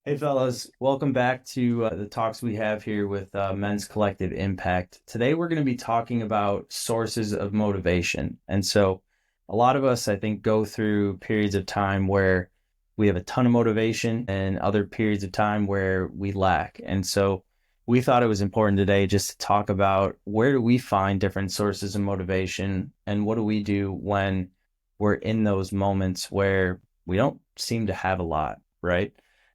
Hey fellas, welcome back to the talks we have here with Men's Collective Impact. Today we're going to be talking about sources of motivation. And so a lot of us, I think, go through periods of time where we have a ton of motivation and other periods of time where we lack. And so we thought it was important today just to talk about where do we find different sources of motivation and what do we do when we're in those moments where we don't seem to have a lot, right?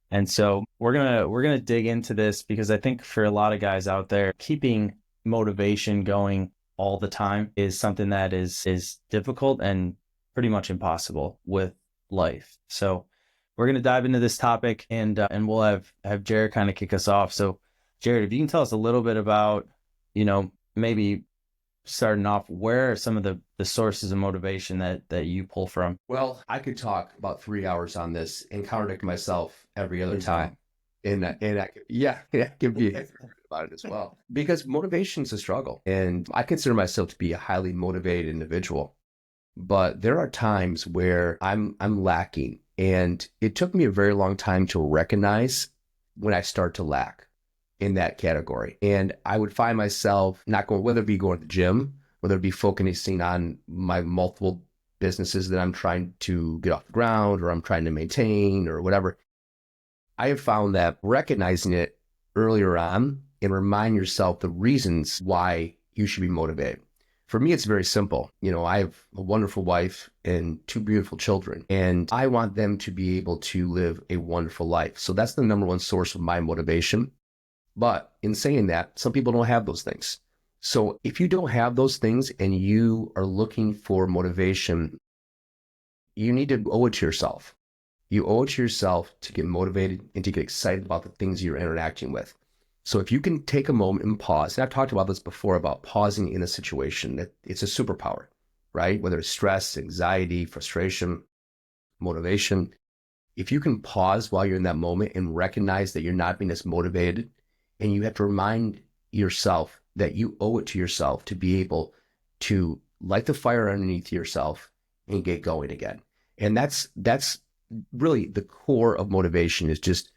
And so we're gonna dig into this because I think for a lot of guys out there, keeping motivation going all the time is something that is difficult and pretty much impossible with life. So we're gonna dive into this topic and we'll have Jared kind of kick us off. So Jared, if you can tell us a little bit about, maybe starting off, where are some of the sources of motivation that you pull from? Well, I could talk about 3 hours on this and contradict myself every other time. And I could, yeah, I could be about it as well. Because motivation is a struggle. And I consider myself to be a highly motivated individual. But there are times where I'm lacking. And it took me a very long time to recognize when I start to lack in that category. And I would find myself not going, whether it be going to the gym, whether it be focusing on my multiple businesses that I'm trying to get off the ground or I'm trying to maintain or whatever. I have found that recognizing it earlier on and remind yourself the reasons why you should be motivated. For me, it's very simple. I have a wonderful wife and two beautiful children, and I want them to be able to live a wonderful life. So that's the number one source of my motivation. But in saying that, some people don't have those things. So if you don't have those things and you are looking for motivation, you need to owe it to yourself. You owe it to yourself to get motivated and to get excited about the things you're interacting with. So if you can take a moment and pause, and I've talked about this before about pausing in a situation, that it's a superpower, right? Whether it's stress, anxiety, frustration, motivation. If you can pause while you're in that moment and recognize that you're not being as motivated, and you have to remind yourself that you owe it to yourself to be able to light the fire underneath yourself and get going again. And that's really the core of motivation is just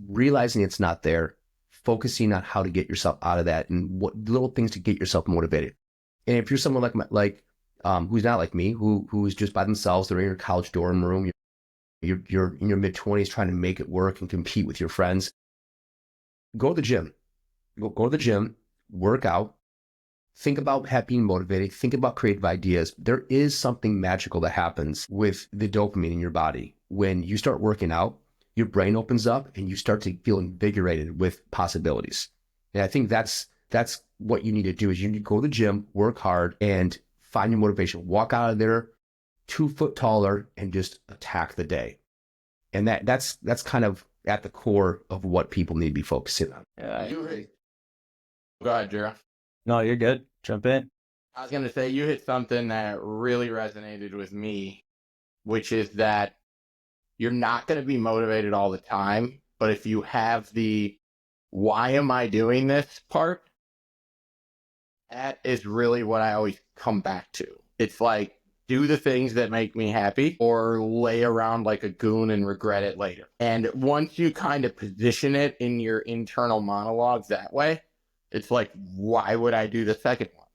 realizing it's not there, focusing on how to get yourself out of that and what little things to get yourself motivated. And if you're someone who's not like me, who is just by themselves, they're in your college dorm room, you're in your mid-20s trying to make it work and compete with your friends, go to the gym. Go to the gym, work out, think about being motivated, think about creative ideas. There is something magical that happens with the dopamine in your body. When you start working out, your brain opens up and you start to feel invigorated with possibilities. And I think that's what you need to do is you need to go to the gym, work hard, and find your motivation. Walk out of there 2 foot taller and just attack the day. And that's kind of at the core of what people need to be focusing on. Yeah. Go ahead, Jira. No, you're good. Jump in. I was going to say, you hit something that really resonated with me, which is that you're not going to be motivated all the time. But if you have the why am I doing this part, that is really what I always come back to. It's like, do the things that make me happy or lay around like a goon and regret it later. And once you kind of position it in your internal monologues that way, it's like, why would I do the second one?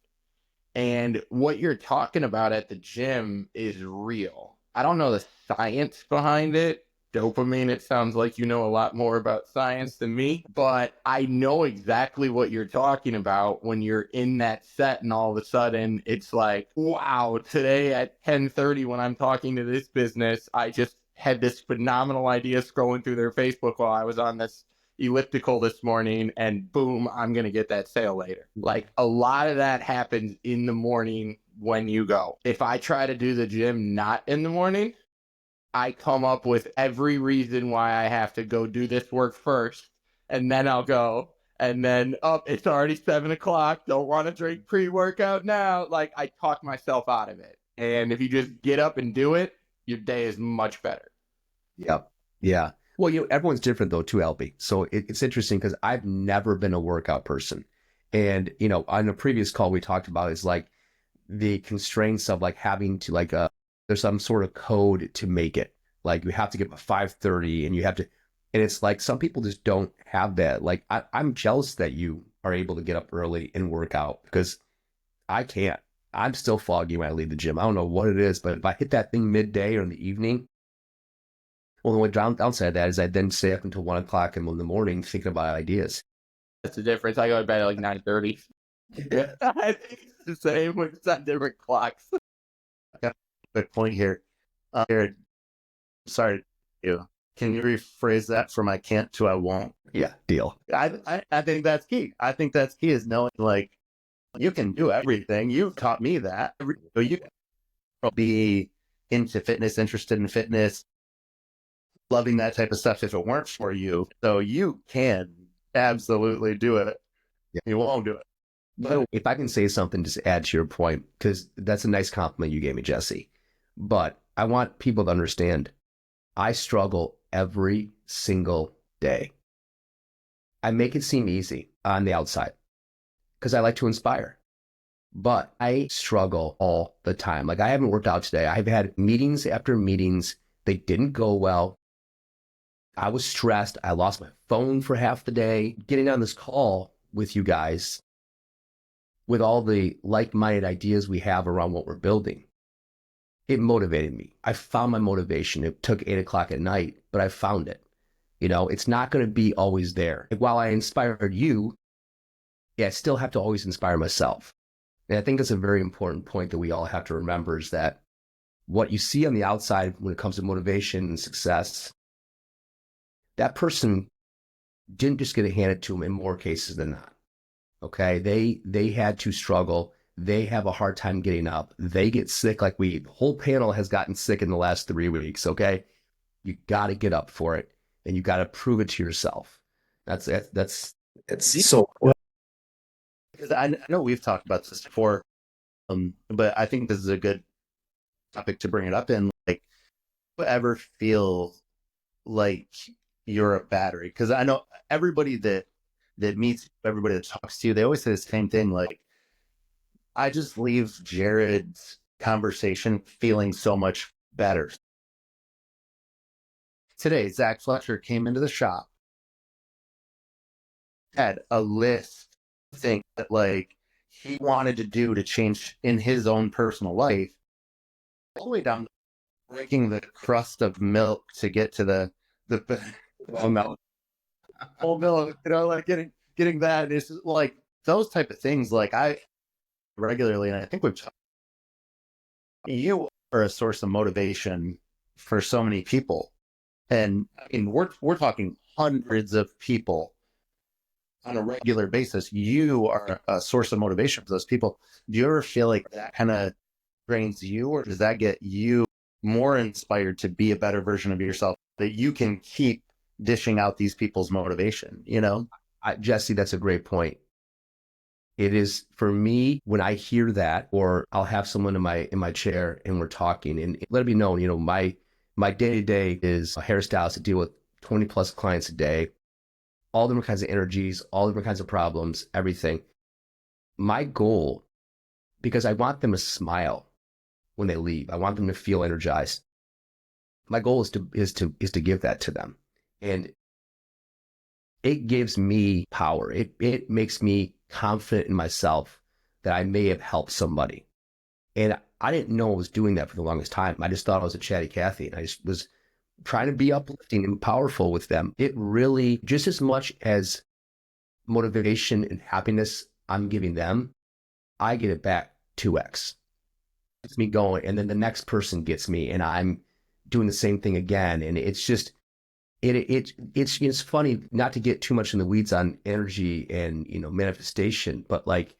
And what you're talking about at the gym is real. I don't know the science behind it. Dopamine, it sounds like you know a lot more about science than me, but I know exactly what you're talking about when you're in that set and all of a sudden it's like, wow, today at 10:30 when I'm talking to this business, I just had this phenomenal idea scrolling through their Facebook while I was on this elliptical this morning, and boom, I'm going to get that sale later. Like, a lot of that happens in the morning when you go. If I try to do the gym not in the morning, I come up with every reason why I have to go do this work first, and then I'll go. And then, it's already 7 o'clock. Don't want to drink pre-workout now. Like, I talk myself out of it. And if you just get up and do it, your day is much better. Yep. Yeah. Well, everyone's different though too, LB. So it's interesting because I've never been a workout person. And, on a previous call we talked about is like the constraints of like having to there's some sort of code to make it. Like you have to get up at 5:30 and you have to, And it's like some people just don't have that. Like I'm jealous that you are able to get up early and work out because I can't. I'm still foggy when I leave the gym. I don't know what it is, but if I hit that thing midday or in the evening, well, the only downside of that is I then stay up until 1 o'clock in the morning thinking about ideas. That's the difference. I go to bed at like 9:30. Yeah, I think it's the same. We're just on different clocks. Got a good point here. Jared, sorry, you. Can you rephrase that from I can't to I won't? Yeah, deal. I think that's key. I think that's key is knowing like you can do everything. You've taught me that. You can be into fitness, interested in fitness, loving that type of stuff if it weren't for you. So you can absolutely do it. Yeah. You won't do it. But if I can say something, just add to your point, because that's a nice compliment you gave me, Jesse. But I want people to understand, I struggle every single day. I make it seem easy on the outside because I like to inspire, but I struggle all the time. Like I haven't worked out today. I've had meetings after meetings. They didn't go well. I was stressed. I lost my phone for half the day. Getting on this call with you guys with all the like-minded ideas we have around what we're building, it motivated me. I found my motivation. It took 8 o'clock at night, but I found it. You know, it's not going to be always there. While I inspired you, I still have to always inspire myself. And I think that's a very important point that we all have to remember is that what you see on the outside when it comes to motivation and success, that person didn't just get it handed to them in more cases than not. Okay, they had to struggle. They have a hard time getting up. They get sick like the whole panel has gotten sick in the last 3 weeks. Okay, you got to get up for it, and you got to prove it to yourself. That's so important. Because I know we've talked about this before, but I think this is a good topic to bring it up in. Like, ever feel like you're a battery? Because I know everybody that meets, everybody that talks to you, they always say the same thing. Like, I just leave Jared's conversation feeling so much better. Today, Zach Fletcher came into the shop, had a list of things that like he wanted to do to change in his own personal life, all the way down to breaking the crust of milk to get to the whole milk, you know, like getting that. It's like those type of things. Like I regularly, and I think we've talked, you are a source of motivation for so many people. And I mean, we're talking hundreds of people on a regular basis. You are a source of motivation for those people. Do you ever feel like that kind of drains you, or does that get you more inspired to be a better version of yourself that you can keep dishing out these people's motivation? You know, Jesse, that's a great point. It is for me when I hear that, or I'll have someone in my chair and we're talking, and let it be known, you know, my day-to-day is a hairstylist to deal with 20 plus clients a day, all different kinds of energies, all different kinds of problems, everything. My goal, because I want them to smile when they leave, I want them to feel energized. My goal is to give that to them. And it gives me power. It makes me confident in myself that I may have helped somebody. And I didn't know I was doing that for the longest time. I just thought I was a chatty Cathy, and I just was trying to be uplifting and powerful with them. It really, just as much as motivation and happiness I'm giving them, I get it back 2x. It's me going, and then the next person gets me, and I'm doing the same thing again. And it's just, it's funny not to get too much in the weeds on energy and, you know, manifestation, but like,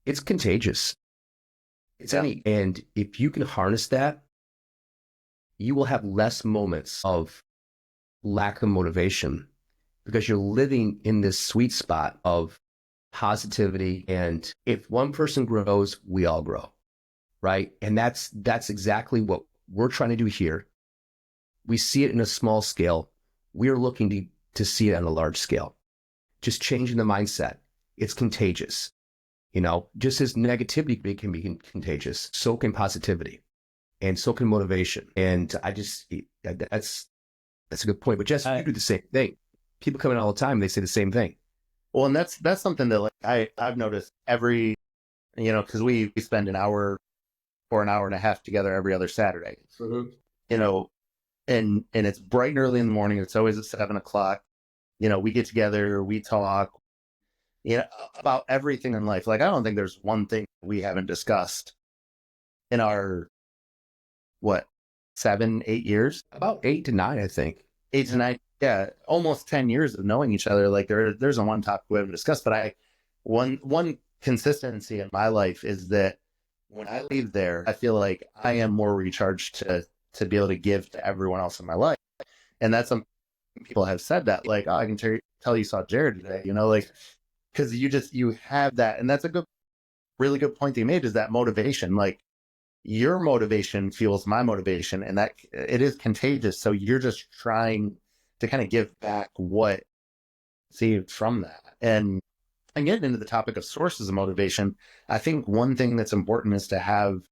it's contagious. It's neat. And if you can harness that, you will have less moments of lack of motivation because you're living in this sweet spot of positivity. And if one person grows, we all grow, right? And that's exactly what we're trying to do here. We see it in a small scale. We are looking to see it on a large scale. Just changing the mindset. It's contagious. You know, just as negativity can be contagious, so can positivity, and so can motivation. And That's a good point. But Jess, you do the same thing. People come in all the time, they say the same thing. Well, and that's something that like I've noticed every, because we spend an hour or an hour and a half together every other Saturday. Mm-hmm. And it's bright and early in the morning. It's always at 7:00. We get together, we talk, about everything in life. Like, I don't think there's one thing we haven't discussed in our, 7, 8 years? About 8 to 9, I think. 8 to 9, yeah, almost 10 years of knowing each other. Like, there's one topic we haven't discussed, but one consistency in my life is that when I leave there, I feel like I am more recharged to be able to give to everyone else in my life. And that's some people have said that, like, oh, I can tell you saw Jared today, like, because you have that. And that's a really good point that you made, is that motivation. Like, your motivation fuels my motivation, and that it is contagious. So you're just trying to kind of give back what received from that. And getting into the topic of sources of motivation, I think one thing that's important is to have,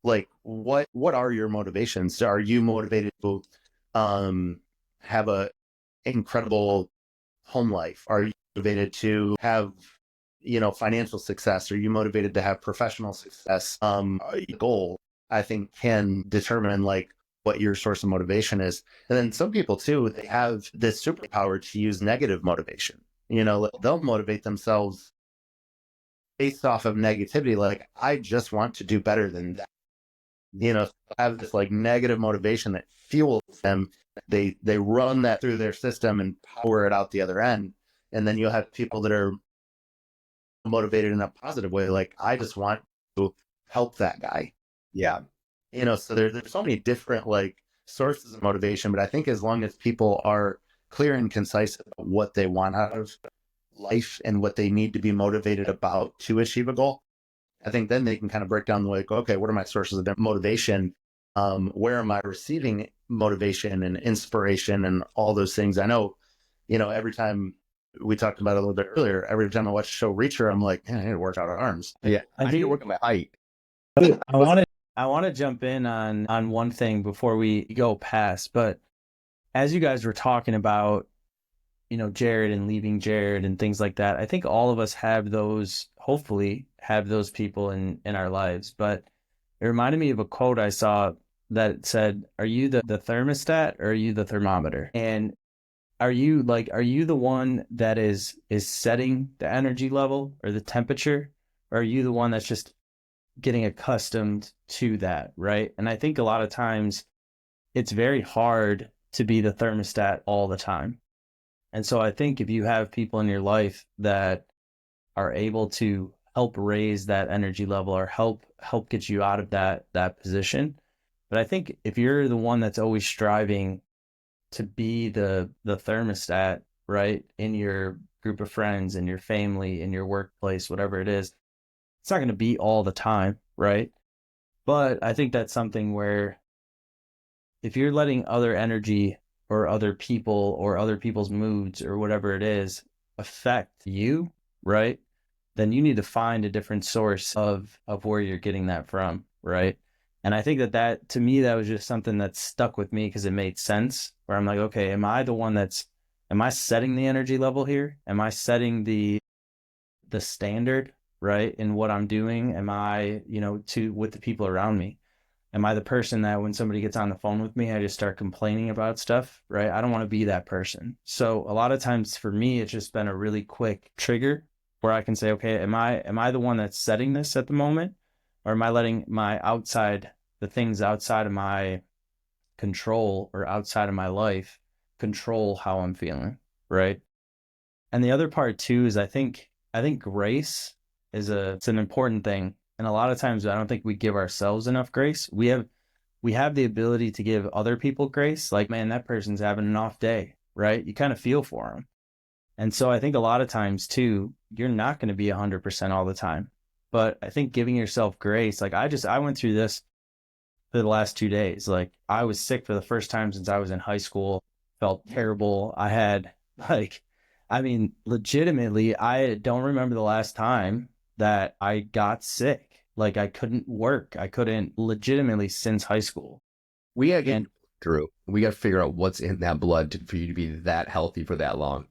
like, what are your motivations? Are you motivated to have a incredible home life? Are you motivated to have, financial success? Are you motivated to have professional success? Your goal, I think, can determine like what your source of motivation is. And then some people too, they have this superpower to use negative motivation. They'll motivate themselves based off of negativity. Like, I just want to do better than that. Have this like negative motivation that fuels them. They run that through their system and power it out the other end. And then you'll have people that are motivated in a positive way. Like, I just want to help that guy. Yeah. So there's so many different like sources of motivation, but I think as long as people are clear and concise about what they want out of life and what they need to be motivated about to achieve a goal, I think then they can kind of break down the like, okay, what are my sources of motivation? Where am I receiving motivation and inspiration and all those things? I know, every time we talked about it a little bit earlier, every time I watch the show Reacher, I'm like, man, I need to work out our arms. Yeah. I need to work on my height. I want to jump in on one thing before we go past, but as you guys were talking about, Jared and leaving Jared and things like that, I think all of us have those, hopefully have those people in our lives. But it reminded me of a quote I saw that said, are you the thermostat or are you the thermometer? And are you the one that is setting the energy level or the temperature? Or are you the one that's just getting accustomed to that, right? And I think a lot of times it's very hard to be the thermostat all the time. And so I think if you have people in your life that are able to help raise that energy level or help get you out of that position. But I think if you're the one that's always striving to be the thermostat, right, in your group of friends, in your family, in your workplace, whatever it is, it's not going to be all the time, right? But I think that's something where if you're letting other energy or other people or other people's moods or whatever it is affect you, right, then you need to find a different source of where you're getting that from, right? And I think that to me, that was just something that stuck with me because it made sense, where I'm like, okay, am I setting the energy level here? Am I setting the standard, right, in what I'm doing? Am I, with the people around me? Am I the person that when somebody gets on the phone with me, I just start complaining about stuff, right? I don't want to be that person. So a lot of times for me, it's just been a really quick trigger where I can say, okay, am I the one that's setting this at the moment? Or am I letting the things outside of my control or outside of my life control how I'm feeling, right? And the other part too is I think grace it's an important thing. And a lot of times I don't think we give ourselves enough grace. We have the ability to give other people grace. Like, man, that person's having an off day, right? You kind of feel for them. And so I think a lot of times too, you're not going to be 100% all the time. But I think giving yourself grace, like I went through this for the last 2 days. Like, I was sick for the first time since I was in high school, felt terrible. I had legitimately, I don't remember the last time that I got sick. Like, I couldn't work. I couldn't legitimately since high school. We again, Drew. We got to figure out what's in that blood for you to be that healthy for that long.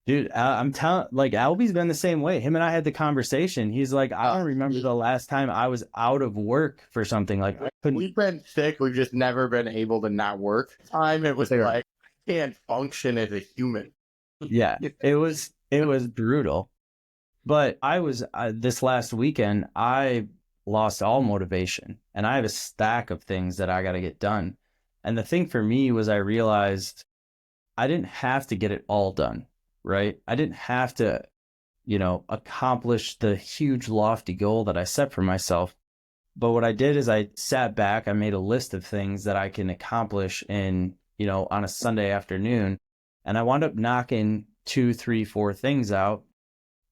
Dude, I'm telling, like, Albie's been the same way. Him and I had the conversation. He's like, I don't remember the last time I was out of work for something. Like, I couldn't. We've been sick. We've just never been able to not work. Time it was like, I can't function as a human. Yeah, it was brutal. But I was this last weekend, I lost all motivation, and I have a stack of things that I got to get done. And the thing for me was I realized I didn't have to get it all done, right? I didn't have to, accomplish the huge lofty goal that I set for myself. But what I did is I sat back, I made a list of things that I can accomplish on a Sunday afternoon. And I wound up knocking 2, 3, 4 things out.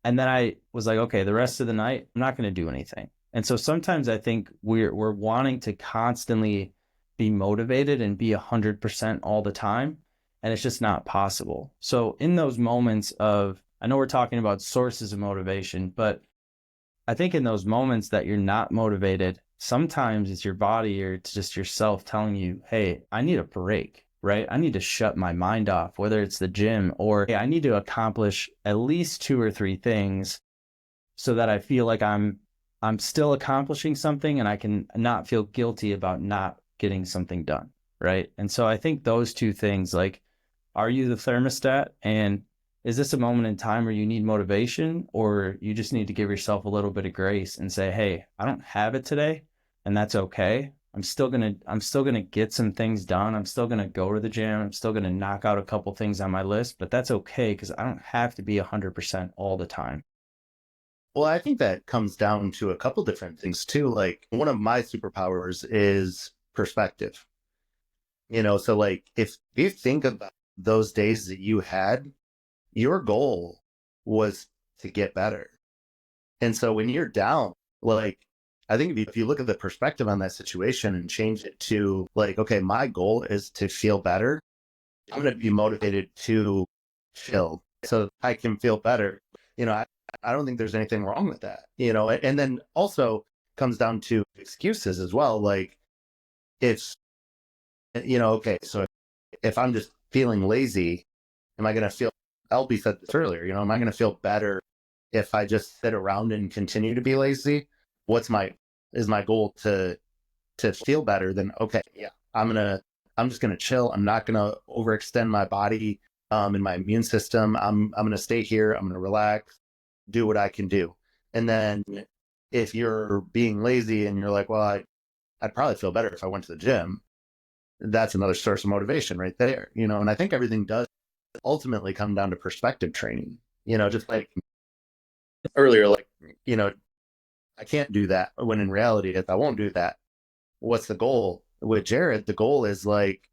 And then I was like, okay, the rest of the night, I'm not going to do anything. And so sometimes I think we're wanting to constantly be motivated and be 100% all the time. And it's just not possible. So in those moments of, I know we're talking about sources of motivation, but I think in those moments that you're not motivated, sometimes it's your body or it's just yourself telling you, hey, I need a break, right? I need to shut my mind off, whether it's the gym or hey, I need to accomplish at least 2 or 3 things so that I feel like I'm still accomplishing something and I can not feel guilty about not getting something done, right? And so I think those 2 things, like, are you the thermostat? And is this a moment in time where you need motivation, or you just need to give yourself a little bit of grace and say, hey, I don't have it today, and that's okay. I'm still gonna get some things done. I'm still gonna go to the gym. I'm still gonna knock out a couple things on my list, but that's okay because I don't have to be 100% all the time. Well, I think that comes down to a couple different things too. Like one of my superpowers is perspective. So like if you think about those days that you had, your goal was to get better. And so when you're down, like I think if you look at the perspective on that situation and change it to like, okay, my goal is to feel better. I'm going to be motivated to chill so I can feel better. I don't think there's anything wrong with that, and then also comes down to excuses as well. Like it's, okay, so if I'm just feeling lazy, am I going to feel, LB said this earlier, am I going to feel better if I just sit around and continue to be lazy? Is my goal to feel better? Then, okay, yeah, I'm just going to chill. I'm not going to overextend my body, and my immune system. I'm going to stay here. I'm going to relax, do what I can do. And then if you're being lazy and you're like, well, I'd probably feel better if I went to the gym. That's another source of motivation right there, and I think everything does ultimately come down to perspective training, just like earlier, like, I can't do that, when in reality, if I won't do that, what's the goal? With Jared, the goal is like,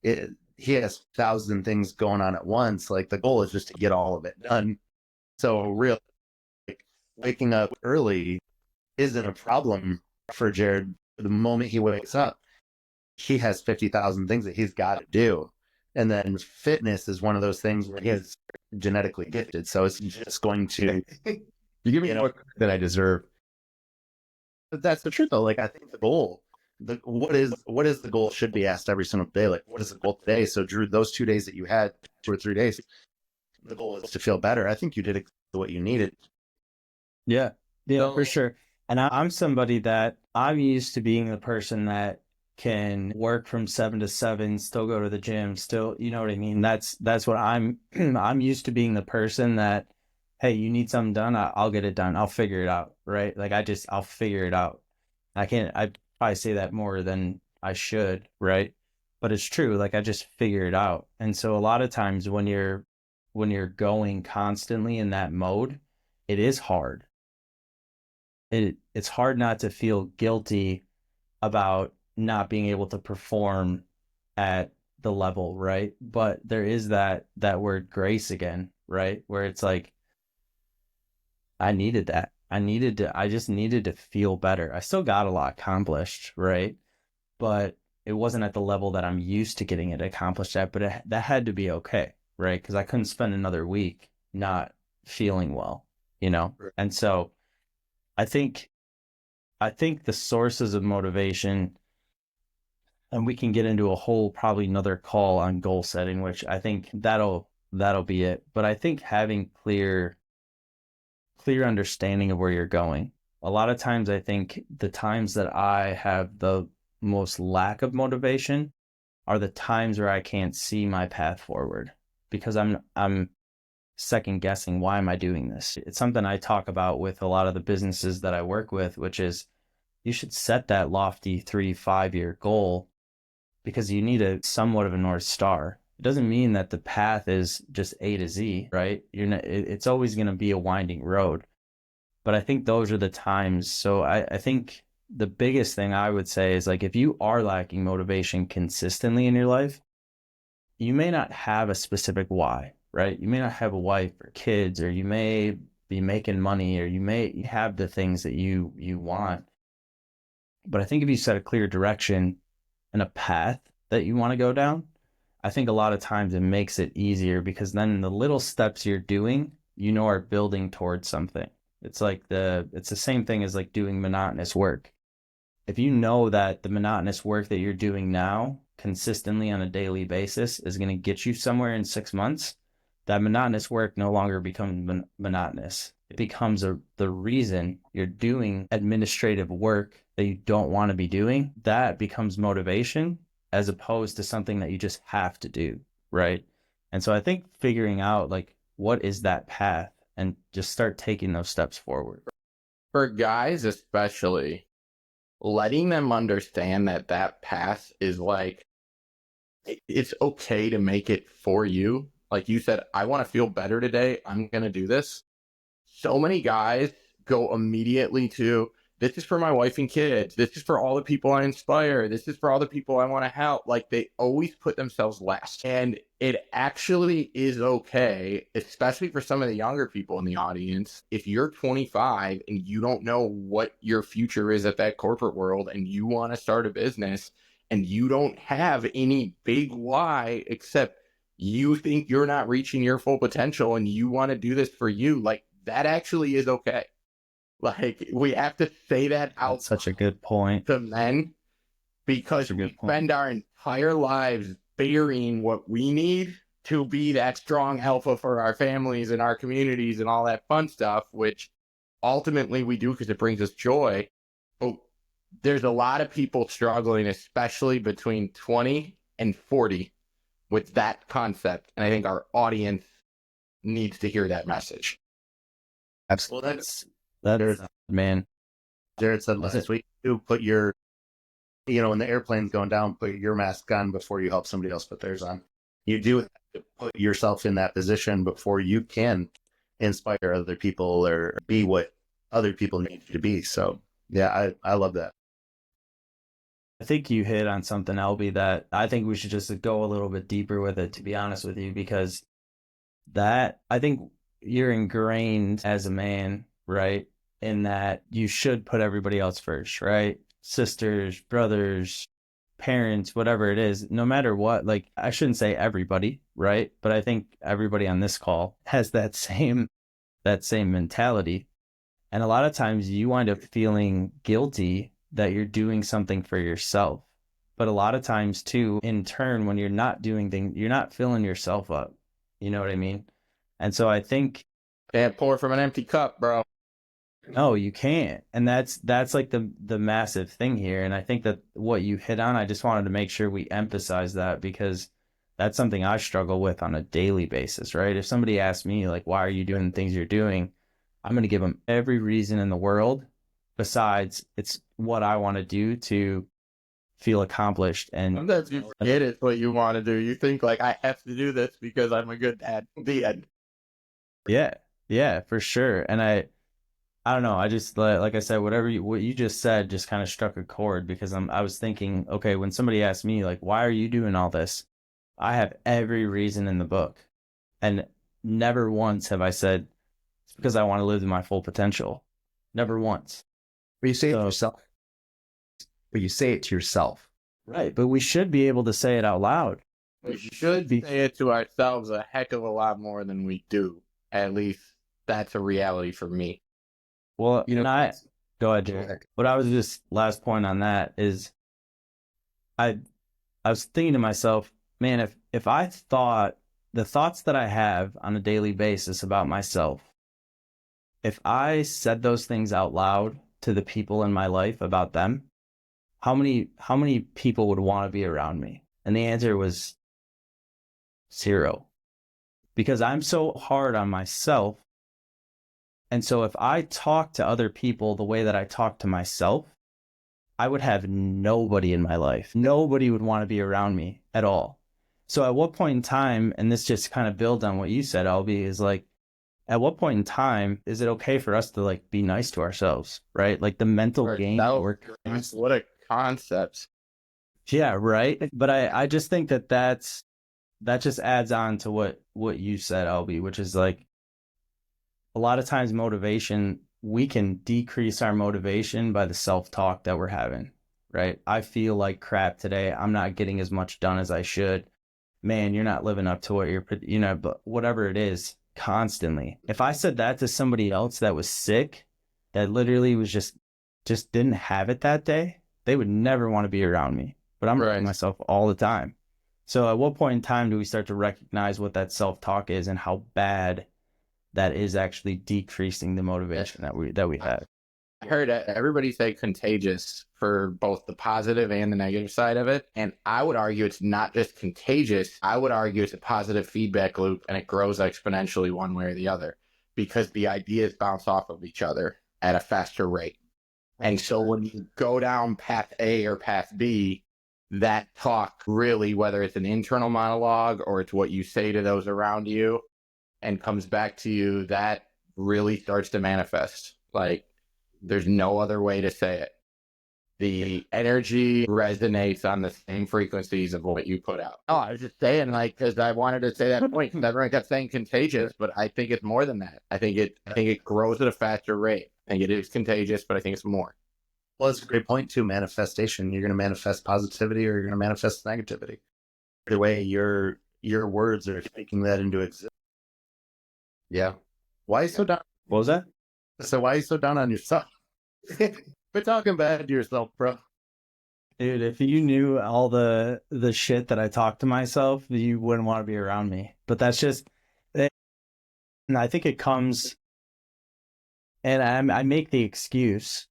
he has 1,000 things going on at once. Like the goal is just to get all of it done. So really, like, waking up early isn't a problem for Jared. The moment he wakes up, he has 50,000 things that he's got to do. And then fitness is one of those things where he is genetically gifted. So it's just going to, you give me more than I deserve. But that's the truth though. Like I think the goal, what is the goal should be asked every single day. Like what is the goal today? So Drew, those 2 days that you had, 2 or 3 days, the goal is to feel better. I think you did what you needed. Yeah, for sure. And I'm somebody that I'm used to being the person that can work from 7 to 7, still go to the gym, still, you know what I mean? That's what I'm used to being the person that, hey, you need something done, I'll get it done. I'll figure it out, right? Like I'll figure it out. I probably say that more than I should, right? But it's true. Like I just figure it out. And so a lot of times when you're going constantly in that mode, it is hard. It's hard not to feel guilty about not being able to perform at the level, right? But there is that word grace again, right? Where it's like, I needed that. I just needed to feel better. I still got a lot accomplished, right? But it wasn't at the level that I'm used to getting it accomplished at, but that had to be okay, right? Because I couldn't spend another week not feeling well, And so I think the sources of motivation, And we can get into a whole, probably another call on goal setting, which I think that'll be it. But I think having clear understanding of where you're going. A lot of times I think the times that I have the most lack of motivation are the times where I can't see my path forward, because I'm second guessing, why am I doing this? It's something I talk about with a lot of the businesses that I work with, which is you should set that lofty 3-5 year goal, because you need a somewhat of a North Star. It doesn't mean that the path is just A to Z, right? It's always going to be a winding road. But I think those are the times. So I think the biggest thing I would say is, like, if you are lacking motivation consistently in your life, you may not have a specific why, right? You may not have a wife or kids, or you may be making money, or you may have the things that you want. But I think if you set a clear direction and a path that you want to go down, I think a lot of times it makes it easier, because then the little steps you're doing, are building towards something. It's the same thing as like doing monotonous work. If you know that the monotonous work that you're doing now consistently on a daily basis is going to get you somewhere in 6 months, that monotonous work no longer becomes monotonous. It becomes the reason you're doing administrative work that you don't want to be doing. That becomes motivation, as opposed to something that you just have to do, right? And so I think figuring out, like, what is that path, and just start taking those steps forward. For guys especially, letting them understand that path is like, it's okay to make it for you. Like you said, I want to feel better today, I'm going to do this. So many guys go immediately to, this is for my wife and kids, this is for all the people I inspire, this is for all the people I want to help. Like, they always put themselves last. And it actually is okay, especially for some of the younger people in the audience. If you're 25 and you don't know what your future is at that corporate world, and you want to start a business, and you don't have any big why, except you think you're not reaching your full potential and you want to do this for you, like, that actually is okay. Like, we have to say that out. That's such a good point. To men, because we spend our entire lives burying what we need to be that strong alpha for our families and our communities and all that fun stuff, which ultimately we do because it brings us joy. But there's a lot of people struggling, especially between 20 and 40, with that concept. And I think our audience needs to hear that message. Absolutely. That's man. Jared said last week, you put your, when the airplane's going down, put your mask on before you help somebody else put theirs on. You do have to put yourself in that position before you can inspire other people or be what other people need you to be. So yeah, I love that. I think you hit on something, LB, that I think we should just go a little bit deeper with it, to be honest with you, because that, I think you're ingrained as a man, right? In that you should put everybody else first, right? Sisters, brothers, parents, whatever it is, no matter what. Like, I shouldn't say everybody, right? But I think everybody on this call has that same mentality. And a lot of times you wind up feeling guilty that you're doing something for yourself. But a lot of times too, in turn, when you're not doing things, you're not filling yourself up. You know what I mean? And so I think, can't pour from an empty cup, bro. no, you can't. And that's like the massive thing here. And I think that what you hit on, I just wanted to make sure we emphasize that, because that's something I struggle with on a daily basis, right? If somebody asks me, like, why are you doing the things you're doing? I'm going to give them every reason in the world besides it's what I want to do to feel accomplished. And sometimes you forget it's what you want to do. You think, like, I have to do this because I'm a good dad. The end. Yeah, for sure. And I don't know. I just, like I said, what you just said just kind of struck a chord, because I was thinking, okay, when somebody asks me, like, why are you doing all this? I have every reason in the book. And never once have I said, it's because I want to live to my full potential. Never once. But you say it to yourself. But you say it to yourself. Right. But we should be able to say it out loud. We should say it to ourselves a heck of a lot more than we do. At least that's a reality for me. Well, go ahead, Jared. But I was just, last point on that is, I was thinking to myself, man, if I thought the thoughts that I have on a daily basis about myself, if I said those things out loud to the people in my life about them, how many people would want to be around me? And the answer was zero, because I'm so hard on myself. And so if I talk to other people the way that I talk to myself, I would have nobody in my life. Nobody would want to be around me at all. So at what point in time, and this just kind of builds on what you said, Albie, is like, at what point in time is it okay for us to like be nice to ourselves, right? Like the mental Right. game That work. what a concept. Yeah, right. But I just think that that just adds on to what you said, Albie, which is like a lot of times motivation, we can decrease our motivation by the self-talk that we're having, right? I feel like crap today. I'm not getting as much done as I should. Man, you're not living up to what you're, but whatever it is, constantly. If I said that to somebody else that was sick, that literally was just didn't have it that day, they would never want to be around me. But I'm Right. around myself all the time. So at what point in time do we start to recognize what that self-talk is and how bad that is actually decreasing the motivation that we have? I heard everybody say contagious for both the positive and the negative side of it. And I would argue it's not just contagious. I would argue it's a positive feedback loop, and it grows exponentially one way or the other, because the ideas bounce off of each other at a faster rate. And so when you go down path A or path B, that talk really, whether it's an internal monologue or it's what you say to those around you and comes back to you, that really starts to manifest. Like, there's no other way to say it. The energy resonates on the same frequencies of what you put out. Oh, I was just saying, like, because I wanted to say that point. Everyone kept saying contagious, but I think it's more than that. I think it grows at a faster rate. I think it is contagious, but I think it's more. Well, it's a great point too. Manifestation. You're going to manifest positivity, or you're going to manifest negativity. Either way, your words are speaking that into existence. Yeah. Why are you so down? What was that? So why are you so down on yourself? Quit talking bad to yourself, bro. Dude, if you knew all the shit that I talk to myself, you wouldn't want to be around me. But that's just, and I think it comes, and I make the excuse,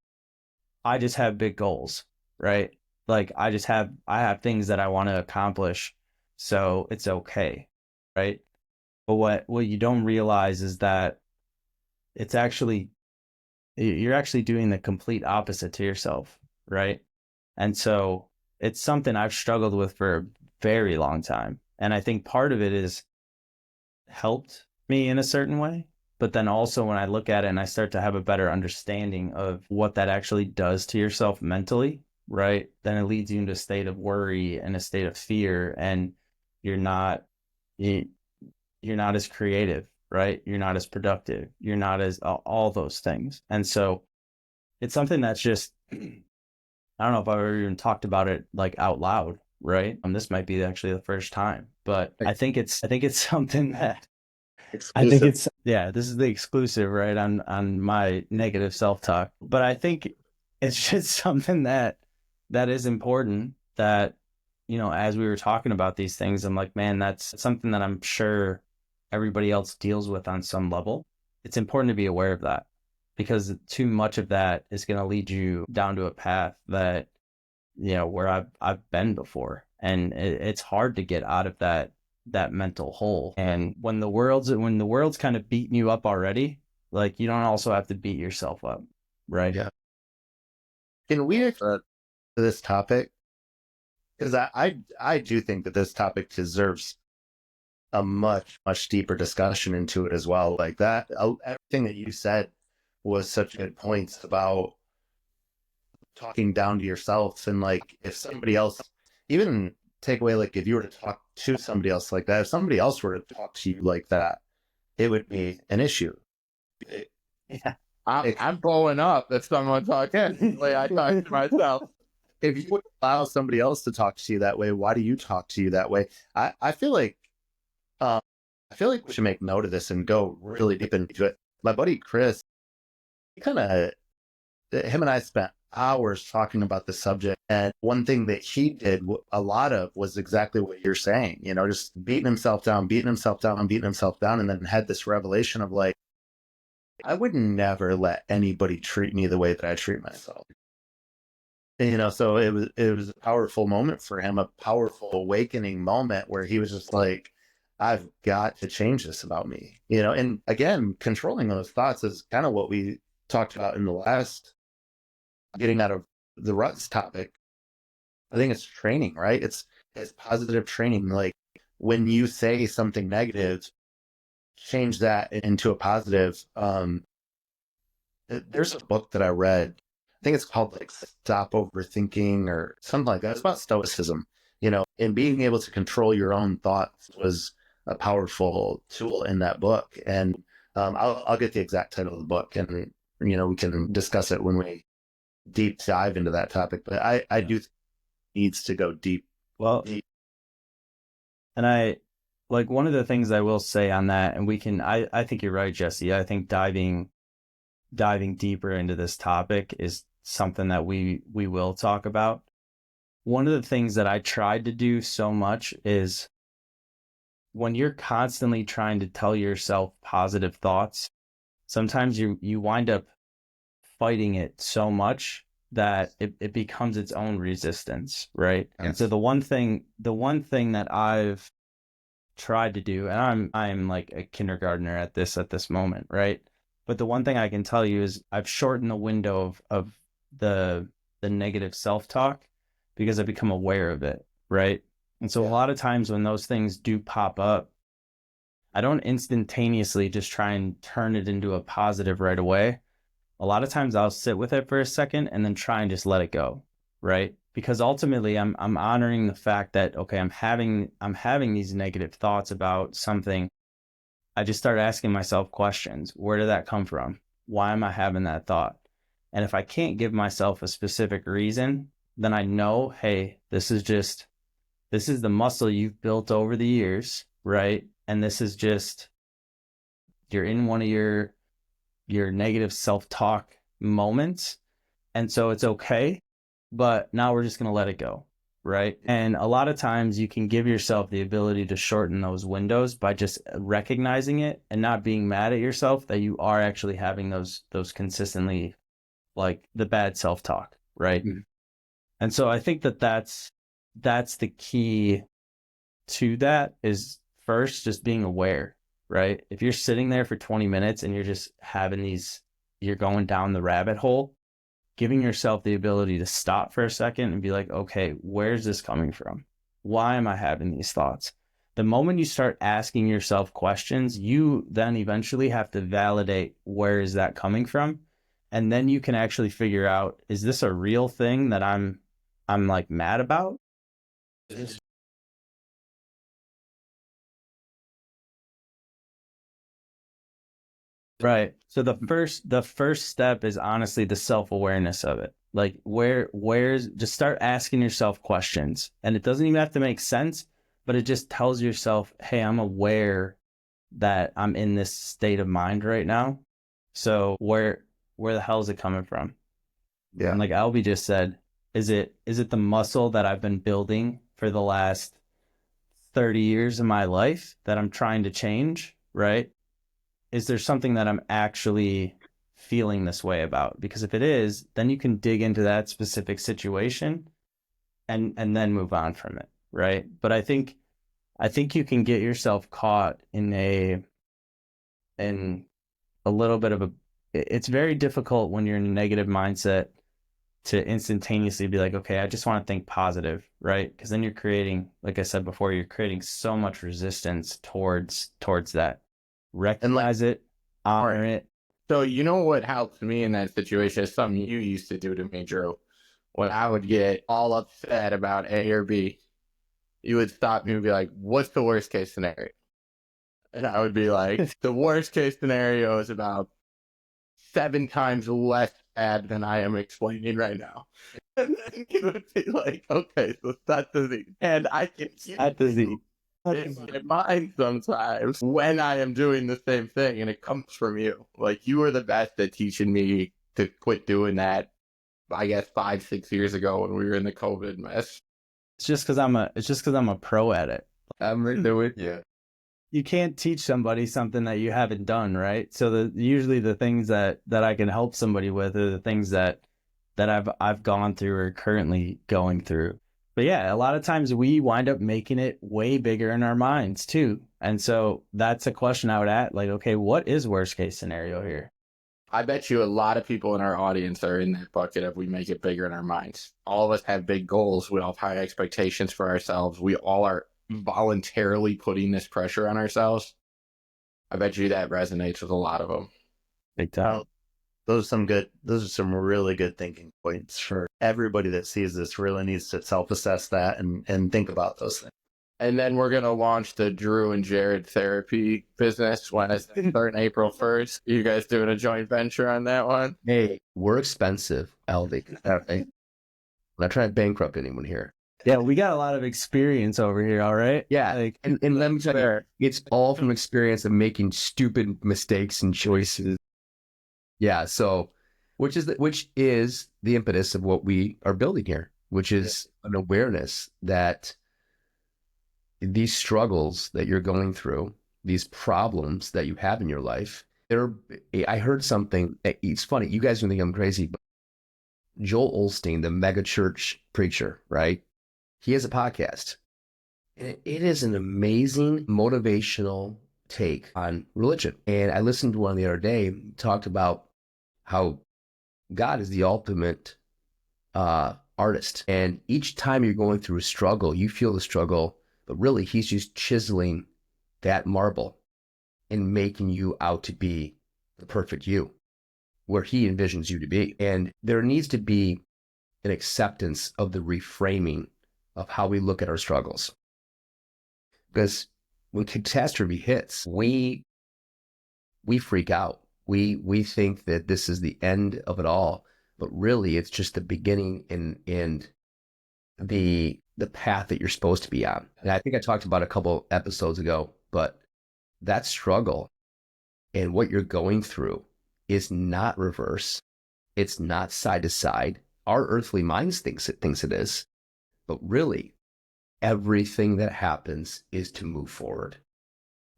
I just have big goals, right? Like I have things that I want to accomplish, so it's okay, right? But what you don't realize is that it's actually, you're actually doing the complete opposite to yourself, right? And so it's something I've struggled with for a very long time. And I think part of it is helped me in a certain way. But then also when I look at it and I start to have a better understanding of what that actually does to yourself mentally, right? Then it leads you into a state of worry and a state of fear, and you're not you're not as creative, right? You're not as productive. You're not as all those things. And so it's something that's just, I don't know if I've ever even talked about it like out loud, right? This might be actually the first time, but I think it's something that I think it's, yeah, this is the exclusive, right? On my negative self-talk. But I think it's just something that is important, that, as we were talking about these things, I'm like, man, that's something that I'm sure everybody else deals with on some level. It's important to be aware of that, because too much of that is going to lead you down to a path that, where I've been before. And it's hard to get out of that mental hole. And when the world's kind of beating you up already, like, you don't also have to beat yourself up, right? Yeah. Can we this topic? Because I do think that this topic deserves a much deeper discussion into it as well. Like that, everything that you said was such good points about talking down to yourself. And like, if somebody else, even take away, like if you were to talk to somebody else like that, if somebody else were to talk to you like that, it would be an issue. Yeah. I'm blowing up if someone talking the way I talk to myself. If you would allow somebody else to talk to you that way, why do you talk to you that way? I feel like we should make note of this and go really deep into it. My buddy Chris, him and I spent hours talking about the subject. And one thing that he did a lot of was exactly what you're saying, just beating himself down, beating himself down, beating himself down, and then had this revelation of like, I would never let anybody treat me the way that I treat myself. And, so it was a powerful moment for him, a powerful awakening moment where he was just like, I've got to change this about me, and again, controlling those thoughts is kind of what we talked about in the last getting out of the ruts topic. I think it's training, right? It's positive training. Like when you say something negative, change that into a positive. There's a book that I read. I think it's called like Stop Overthinking or something like that. It's about stoicism, and being able to control your own thoughts was a powerful tool in that book. And I'll get the exact title of the book, and we can discuss it when we deep dive into that topic. But I do think it needs to go deep. Well, and I like one of the things I will say on that, and I think you're right, Jesse. I think diving deeper into this topic is something that we will talk about. One of the things that I tried to do so much is when you're constantly trying to tell yourself positive thoughts, sometimes you wind up fighting it so much that it becomes its own resistance, right? Yes. And so the one thing that I've tried to do, and I'm like a kindergartner at this moment, right? But the one thing I can tell you is I've shortened the window of the negative self-talk because I've become aware of it, right? And so a lot of times when those things do pop up, I don't instantaneously just try and turn it into a positive right away. A lot of times I'll sit with it for a second and then try and just let it go, right? Because ultimately I'm honoring the fact that, okay, I'm having these negative thoughts about something. I just start asking myself questions. Where did that come from? Why am I having that thought? And if I can't give myself a specific reason, then I know, hey, this is the muscle you've built over the years, right? And this is just, you're in one of your negative self-talk moments. And so it's okay, but now we're just going to let it go, right? And a lot of times you can give yourself the ability to shorten those windows by just recognizing it and not being mad at yourself that you are actually having those consistently, like the bad self-talk, right? Mm-hmm. And so I think that's the key to that, is first just being aware, right? If you're sitting there for 20 minutes and you're just having you're going down the rabbit hole, giving yourself the ability to stop for a second and be like, okay, where's this coming from? Why am I having these thoughts? The moment you start asking yourself questions, you then eventually have to validate, where is that coming from? And then you can actually figure out, is this a real thing that I'm like mad about? Right. So the first step is honestly the self-awareness of it. Like where's just start asking yourself questions. And it doesn't even have to make sense, but it just tells yourself, hey, I'm aware that I'm in this state of mind right now. So where the hell is it coming from? Yeah. And like Albie just said, is it the muscle that I've been building for the last 30 years of my life that I'm trying to change, right? Is there something that I'm actually feeling this way about? Because if it is, then you can dig into that specific situation and then move on from it, right? But I think you can get yourself caught in a little bit of it's very difficult when you're in a negative mindset to instantaneously be like, okay, I just want to think positive, right? Because then you're creating, like I said before, you're creating so much resistance towards that. Recognize it, honor it. So you know what helps me in that situation is something you used to do to me, Drew. When I would get all upset about A or B, you would stop me and be like, what's the worst case scenario? And I would be like, the worst case scenario is about 7 times less bad than I am explaining right now. And then you would be like, okay, so that's the Z. And I can At the Z. in my mind sometimes when I am doing the same thing, and it comes from you. Like, you are the best at teaching me to quit doing that I guess 5-6 years ago when we were in the COVID mess. It's just because I'm a pro at it. I'm right there with you. You can't teach somebody something that you haven't done, right? So usually the things that I can help somebody with are the things that I've gone through or currently going through. But yeah, a lot of times we wind up making it way bigger in our minds too. And so that's a question I would ask, like, okay, what is worst case scenario here? I bet you a lot of people in our audience are in that bucket of we make it bigger in our minds. All of us have big goals. We all have high expectations for ourselves. We all are voluntarily putting this pressure on ourselves. I bet you that resonates with a lot of them. Big time. Those are some really good thinking points for everybody that sees this. Really needs to self-assess that and think about those things. And then we're going to launch the Drew and Jared therapy business Wednesday, starting April 1st. You guys doing a joint venture on that one? Hey, we're expensive, LD. I'm not trying to bankrupt anyone here. Yeah, we got a lot of experience over here, all right? Yeah, Like, and let me tell you, it's all from experience of making stupid mistakes and choices. Yeah, so which is the impetus of what we are building here, which is an awareness that these struggles that you're going through, these problems that you have in your life, I heard something. It's funny. You guys are gonna think I'm crazy, but Joel Osteen, the mega church preacher, right? He has a podcast. And it is an amazing motivational take on religion. And I listened to one the other day, talked about how God is the ultimate artist. And each time you're going through a struggle, you feel the struggle, but really he's just chiseling that marble and making you out to be the perfect you, where he envisions you to be. And there needs to be an acceptance of the reframing of how we look at our struggles. Because when catastrophe hits, we freak out. We think that this is the end of it all, but really it's just the beginning and the path that you're supposed to be on. And I think I talked about a couple episodes ago, but that struggle and what you're going through is not reverse. It's not side to side. Our earthly minds thinks it is, but really everything that happens is to move forward.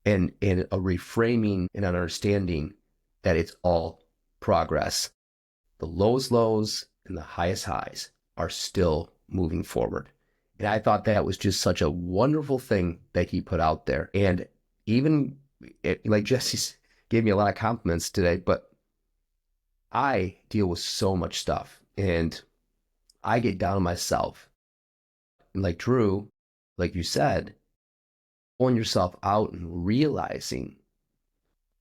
And a reframing and an understanding that it's all progress. The lows and the highest highs are still moving forward. And I thought that was just such a wonderful thing that he put out there. And even like Jesse gave me a lot of compliments today, but I deal with so much stuff and I get down on myself. And like Drew, like you said, pulling yourself out and realizing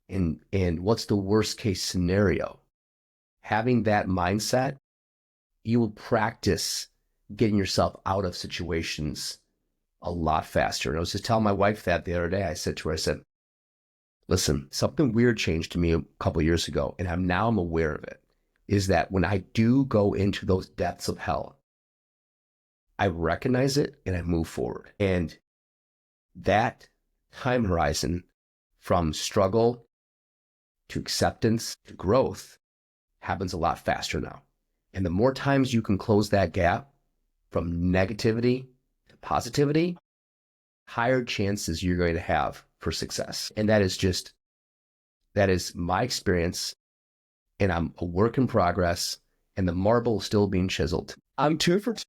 and what's the worst case scenario. Having that mindset, you will practice getting yourself out of situations a lot faster. And I was just telling my wife that the other day. I said to her, listen, something weird changed to me a couple of years ago, and I'm aware of it, is that when I do go into those depths of hell, I recognize it and I move forward. And that time horizon from struggle to acceptance to growth happens a lot faster now. And the more times you can close that gap from negativity to positivity, higher chances you're going to have for success. And that is my experience. And I'm a work in progress, and the marble is still being chiseled. I'm 2 for 2.